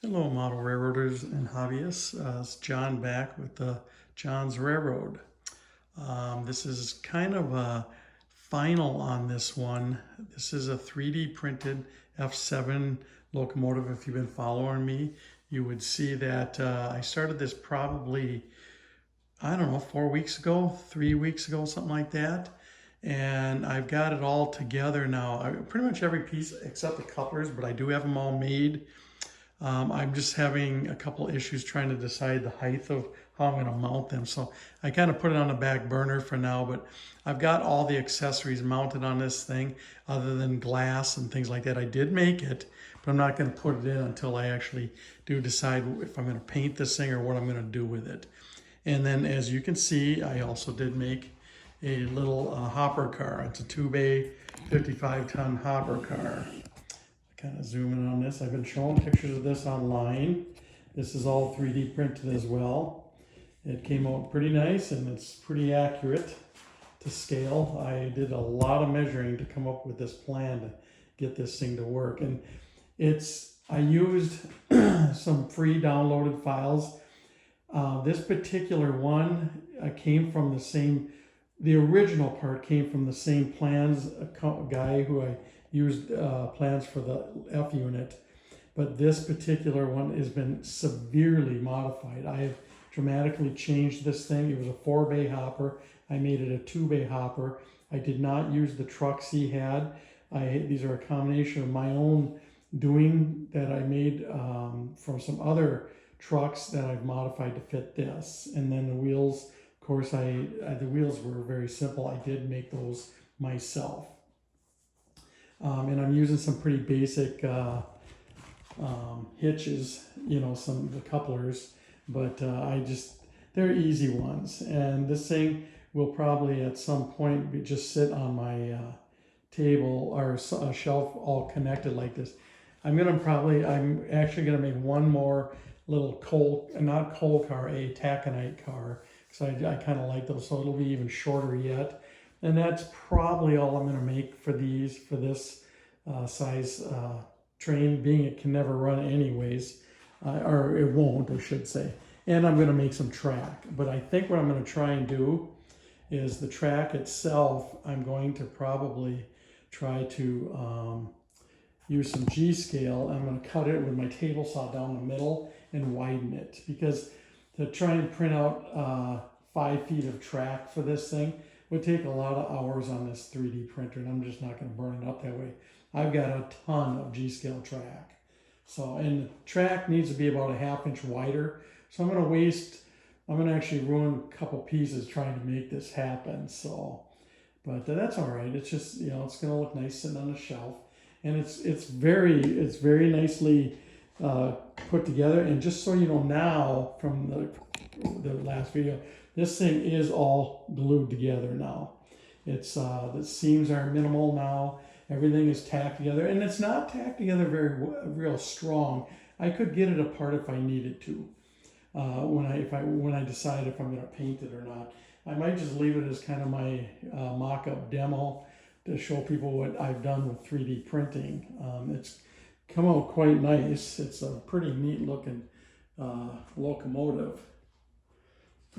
Hello, model railroaders and hobbyists. It's John back with John's Railroad. This is kind of a final on this one. This is a 3D printed F7 locomotive. If you've been following me, you would see that I started this probably, I don't know, 4 weeks ago, 3 weeks ago, something like that. And I've got it all together now. Pretty much every piece except the couplers, but I do have them all made. I'm just having a couple issues trying to decide the height of how I'm going to mount them. So I kind of put it on the back burner for now, but I've got all the accessories mounted on this thing other than glass and things like that. I did make it, but I'm not going to put it in until I actually do decide if I'm going to paint this thing or what I'm going to do with it. And then as you can see, I also did make a little hopper car. It's a 2-bay 55-ton hopper car. Kind of zoom in on this. I've been showing pictures of this online. This is all 3D printed as well. It came out pretty nice and it's pretty accurate to scale. I did a lot of measuring to come up with this plan to get this thing to work. And I used some free downloaded files. This particular one came from the original part came from the same plans guy who I used plans for the F unit, but this particular one has been severely modified. I have dramatically changed this thing. It was a 4-bay hopper. I made it a 2-bay hopper. I did not use the trucks he had. These are a combination of my own doing that I made from some other trucks that I've modified to fit this. And then the wheels, of course, the wheels were very simple. I did make those myself. And I'm using some pretty basic hitches, the couplers, but they're easy ones. And this thing will probably at some point just sit on my table or a shelf all connected like this. I'm actually gonna make one more little not coal car, a taconite car, because I kind of like those, so it'll be even shorter yet. And that's probably all I'm going to make for this size train, being it can never run anyways, or it won't, I should say. And I'm going to make some track. But I think what I'm going to try and do is the track itself, I'm going to probably try to use some G-scale. I'm going to cut it with my table saw down the middle and widen it. Because to try and print out 5 feet of track for this thing would take a lot of hours on this 3D printer, and I'm just not going to burn it up that way. I've got a ton of G-scale track. And the track needs to be about a 1/2 inch wider. So I'm going to actually ruin a couple pieces trying to make this happen. But that's all right. It's just, it's going to look nice sitting on the shelf. And it's very nicely put together. And just so you know now from the last video, this thing is all glued together now. The seams are minimal now. Everything is tacked together, and it's not tacked together real strong. I could get it apart if I needed to. When I decide if I'm going to paint it or not, I might just leave it as kind of my mock-up demo to show people what I've done with 3D printing. It's come out quite nice. It's a pretty neat looking locomotive.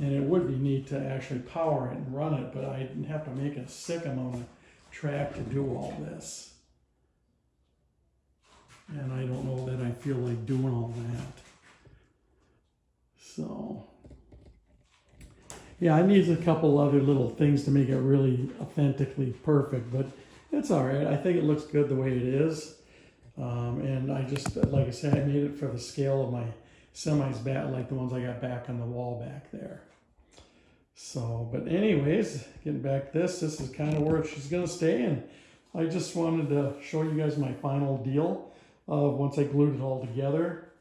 And it would be neat to actually power it and run it, but I'd have to make a sick amount of track to do all this. And I don't know that I feel like doing all that. So, yeah, I need a couple other little things to make it really authentically perfect, but it's all right. I think it looks good the way it is. And like I said, I made it for the scale of my semis back, like the ones I got back on the wall back there. So, but anyways, getting back to this is kind of where she's going to stay. And I just wanted to show you guys my final deal of once I glued it all together.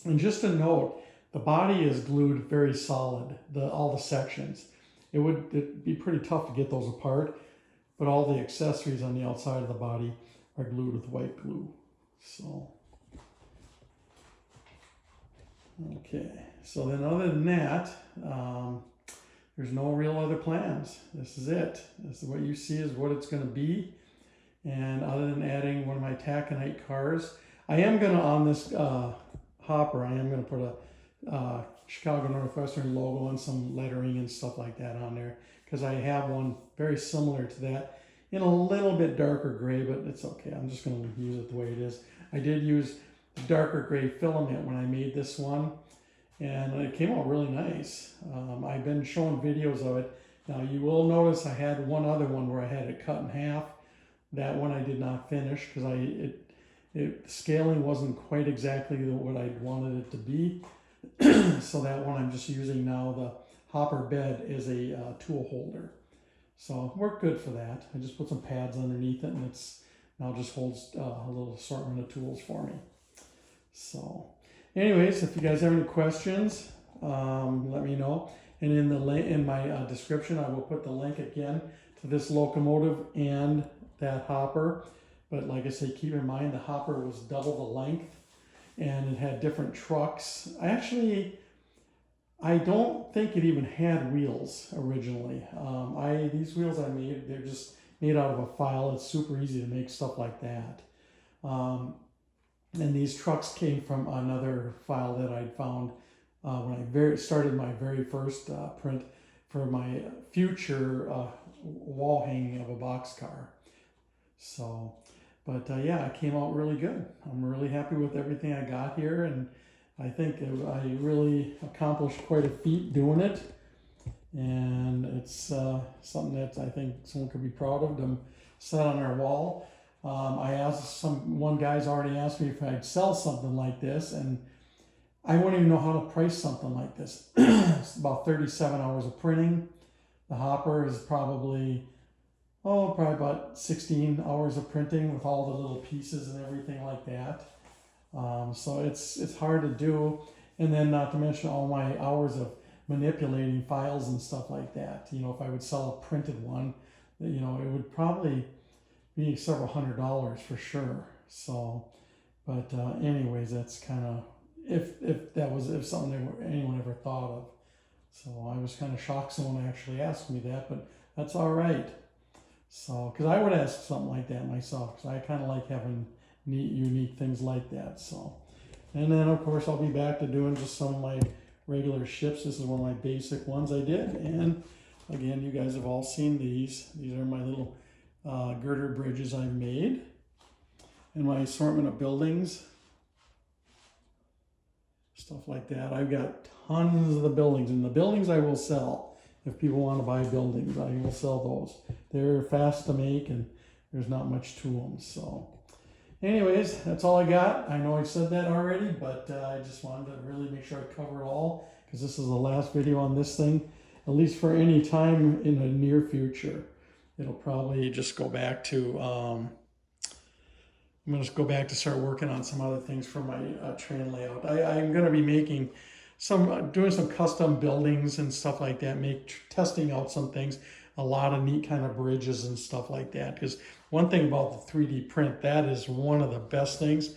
And just a note, the body is glued very solid, all the sections. It'd be pretty tough to get those apart, but all the accessories on the outside of the body are glued with white glue. So, okay, so then other than that, there's no real other plans. This is it. This is what you see is what it's going to be. And other than adding one of my taconite cars, I am going to, on this hopper, I am going to put a Chicago Northwestern logo and some lettering and stuff like that on there, because I have one very similar to that in a little bit darker gray, but it's okay. I'm just going to use it the way it is. I did use darker gray filament when I made this one, and it came out really nice. I've been showing videos of it. Now you will notice I had one other one where I had it cut in half. That one I did not finish because scaling wasn't quite exactly what I wanted it to be. So that one I'm just using now, the hopper bed, as a tool holder. So worked good for that. I just put some pads underneath it, and it's now just holds a little assortment of tools for me. So anyways, if you guys have any questions, let me know. And in my description, I will put the link again to this locomotive and that hopper. But like I say, keep in mind the hopper was double the length, and it had different trucks. I don't think it even had wheels originally. These wheels I made, they're just made out of a file. It's super easy to make stuff like that. And these trucks came from another file that I'd found when I started my very first print for my future wall hanging of a boxcar. So, but yeah, it came out really good. I'm really happy with everything I got here, and I think I really accomplished quite a feat doing it. And it's something that I think someone could be proud of to set on their wall. One guy's already asked me if I'd sell something like this, and I wouldn't even know how to price something like this. It's about 37 hours of printing. The hopper is probably about 16 hours of printing with all the little pieces and everything like that. So it's hard to do, and then not to mention all my hours of manipulating files and stuff like that. You know, if I would sell a printed one, you know, it would probably be several $100s for sure. So, but anyways, that's kind of if something anyone ever thought of. So I was kind of shocked someone actually asked me that, but that's all right. So, because I would ask something like that myself, because I kind of like having neat, unique things like that. So, and then of course I'll be back to doing just some of my regular ships. This is one of my basic ones I did, and again, you guys have all seen these. These are my little girder bridges I've made, and my assortment of buildings, stuff like that. I've got tons of the buildings, and the buildings I will sell. If people want to buy buildings, I will sell those. They're fast to make, and there's not much to them. So anyways, that's all I got. I know I said that already, but I just wanted to really make sure I cover it all, because this is the last video on this thing, at least for any time in the near future. It'll probably just go back to, I'm going to go back to start working on some other things for my train layout. I'm going to be making doing some custom buildings and stuff like that, testing out some things, a lot of neat kind of bridges and stuff like that. Because one thing about the 3D print, that is one of the best things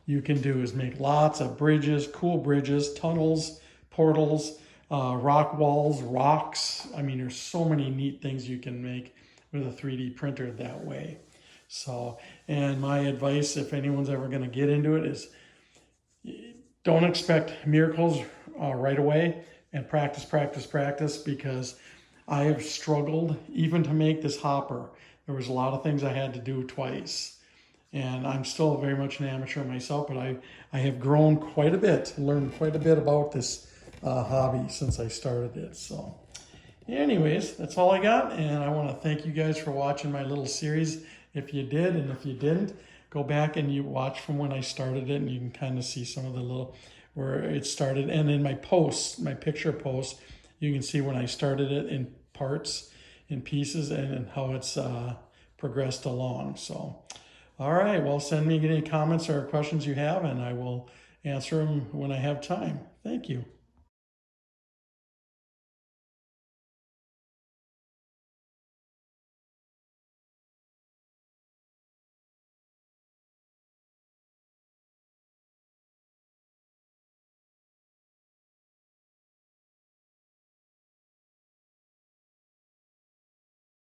you can do, is make lots of bridges, cool bridges, tunnels, portals, rock walls, rocks. I mean, there's so many neat things you can make with a 3D printer that way. So, and my advice, if anyone's ever going to get into it, is don't expect miracles right away, and practice, practice, practice, because I have struggled even to make this hopper. There was a lot of things I had to do twice, and I'm still very much an amateur myself, but I have grown quite a bit, learned quite a bit about this hobby since I started it. So anyways, that's all I got, and I want to thank you guys for watching my little series. If you did, and if you didn't, go back and you watch from when I started it, and you can kind of see some of the little where it started. And in my posts, my picture posts, you can see when I started it in parts, in pieces, and how it's progressed along. So, all right, well, send me any comments or questions you have, and I will answer them when I have time. Thank you.